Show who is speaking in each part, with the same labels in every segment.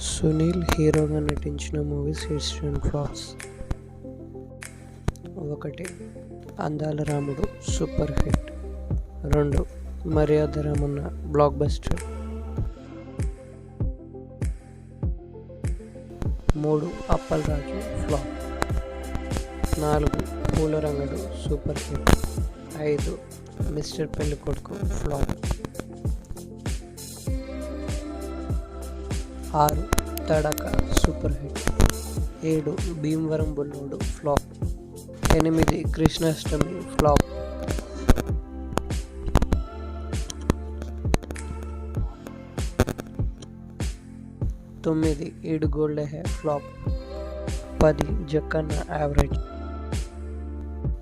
Speaker 1: సునీల్ హీరోగా నటించిన movies hits and flops. 1. అందాల రాముడు super hit. 2. Maryada Ramanna blockbuster. 3. Appal Raju flop. 4. Poolarangadu super hit. 5. Mister Pellikoduku flop. 6. Tadakha super hit. 7. Bhimavaram Bullodu flop. 8. Krishnashtami flop. 9. Eedu gold Ehe flop. 10. Jakkanna average.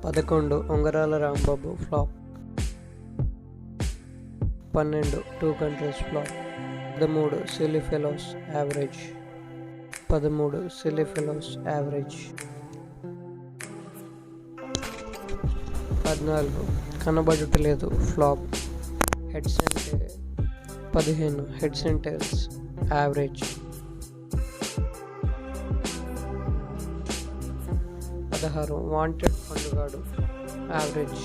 Speaker 1: 11. Ungarala Rambabu flop. 12. 2 countries flop. 13. Silly fellows average. 13. Silly fellows average. 14. Kanabadutaledu flop. Heads అంటే 15. Heads and tails average. 16. Wanted Pandugadu average.